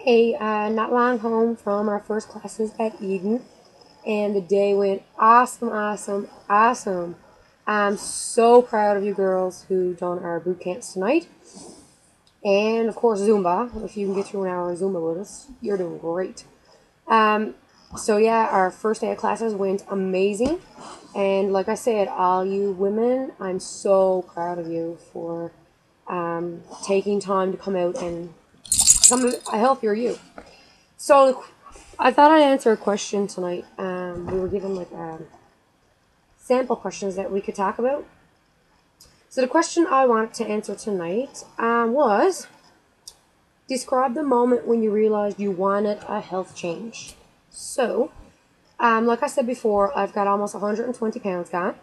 Hey, not long home from our first classes at Eden, and the day went awesome, awesome, awesome. I'm so proud of you girls who done our boot camps tonight, and of course Zumba. If you can get through an hour of Zumba with us, you're doing great. Um, so yeah, our first day of classes went amazing, and like I said, all you women, I'm so proud of you for taking time to come out and come a healthier you. So I thought I'd answer a question tonight. We were given like sample questions that we could talk about. So the question I wanted to answer tonight was describe the moment when you realized you wanted a health change. So, like I said before, I've got almost 120 pounds gone.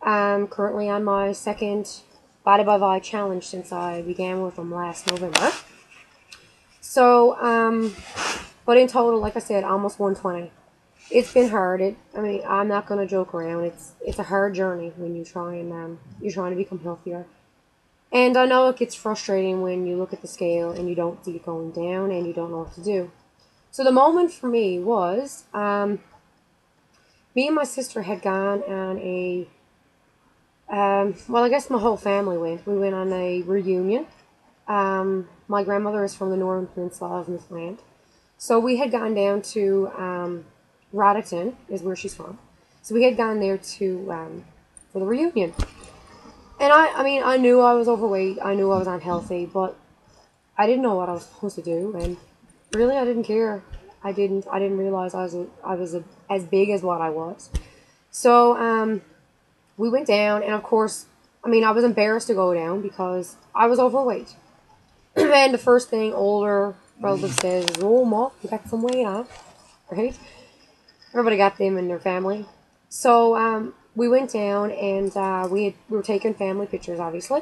I'm currently on my second Body by Body challenge since I began with them last November. So, but in total, like I said, almost 120. It's been hard. I mean, I'm not gonna joke around. It's a hard journey when you try and you're trying to become healthier. And I know it gets frustrating when you look at the scale and you don't see it going down and you don't know what to do. So the moment for me was me and my sister had gone on a well, I guess my whole family went. We went on a reunion. My grandmother is from the Northern Peninsula of Newfoundland, so we had gone down to Roddickton, is where she's from. So we had gone there to for the reunion. And I mean, I knew I was overweight. I knew I was unhealthy, but I didn't know what I was supposed to do, and really, I didn't care. I didn't realize as big as what I was. So we went down, and of course, I mean, I was embarrassed to go down because I was overweight. And the first thing older relative says is, "Oh, Ma, you got some weight on," right? Everybody got them in their family. So we went down, and we were taking family pictures, obviously.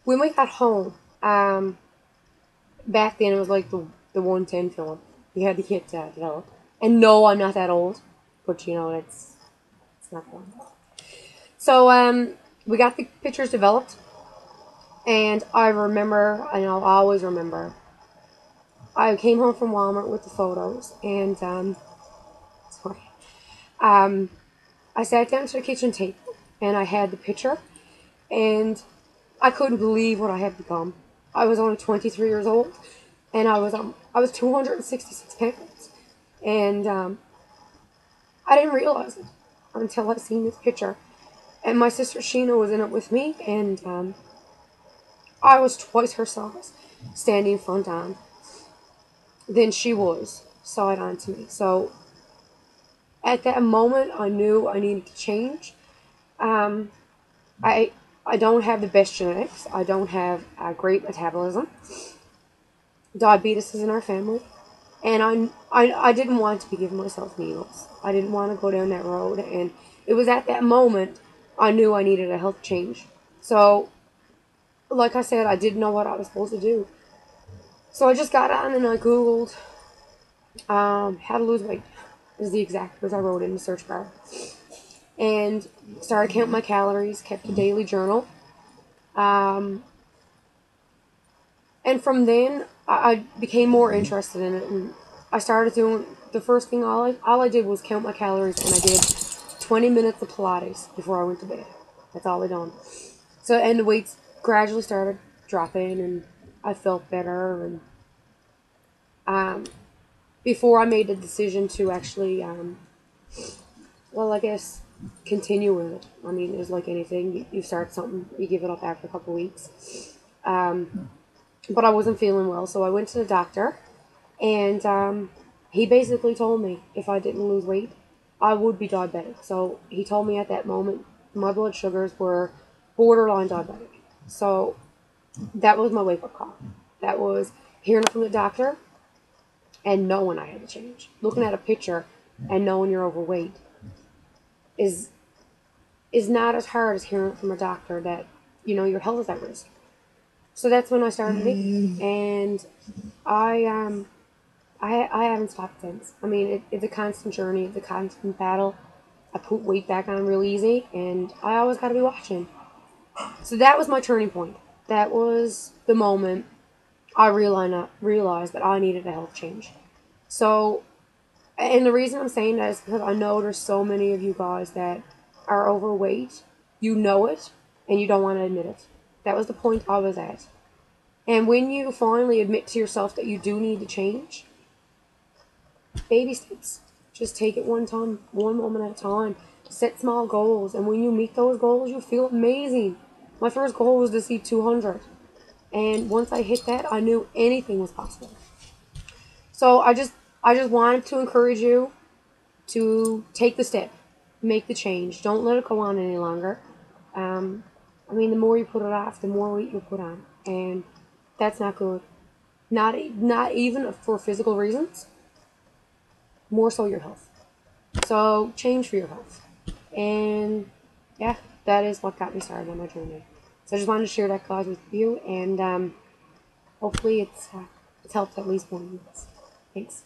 When we got home, back then it was like the 110 film. You had to get developed. And no, I'm not that old, but you know it's not that old. So we got the pictures developed, and I remember, and I'll always remember. I came home from Walmart with the photos, and sorry, um, I sat down to the kitchen table, and I had the picture, and I couldn't believe what I had become. I was only 23 years old, and I was 266 pounds, and I didn't realize it until I seen this picture. And my sister Sheena was in it with me, and I was twice her size, standing front on than she was side on to me. So at that moment, I knew I needed to change. Um, I I don't have the best genetics. I don't have a great metabolism. Diabetes is in our family, and I didn't want to be giving myself needles. I didn't want to go down that road, and it was at that moment I knew I needed a health change. So, like I said, I didn't know what I was supposed to do. So I just got on and I Googled how to lose weight. Is the exact words I wrote in the search bar. And started counting my calories, kept a daily journal. Um, and from then, I became more interested in it. And I started doing the first thing, all I did was count my calories, and I did 20 minutes of Pilates before I went to bed. That's all I done. So, and the weights gradually started dropping, and I felt better. And um, before I made the decision to actually, well, I guess, continue with it. I mean, it's like anything. You start something, you give it up after a couple weeks. But I wasn't feeling well, so I went to the doctor, and he basically told me if I didn't lose weight, I would be diabetic. So he told me at that moment my blood sugars were borderline diabetic. So that was my wake up call. That was hearing it from the doctor and knowing I had to change. Looking at a picture and knowing you're overweight is is not as hard as hearing it from a doctor that your health is at risk. So that's when I started it, and I I haven't stopped since. I mean, it's a constant journey. It's a constant battle. I put weight back on real easy, and I always got to be watching. So that was my turning point. That was the moment I realized that I needed a health change. So, and the reason I'm saying that is because I know there's so many of you guys that are overweight. You know it, and you don't want to admit it. That was the point I was at. And when you finally admit to yourself that you do need to change, baby steps. Just take it one time, one moment at a time. Set small goals, and when you meet those goals, you feel amazing. My first goal was to see 200, and once I hit that, I knew anything was possible. So I just wanted to encourage you to take the step, make the change. Don't let it go on any longer. Um, I mean, the more you put it off, the more weight you put on, and that's not good. Not even for physical reasons. More so your health. So change for your health. And yeah, that is what got me started on my journey. So I just wanted to share that cause with you, and hopefully it's helped at least one of you guys. Thanks.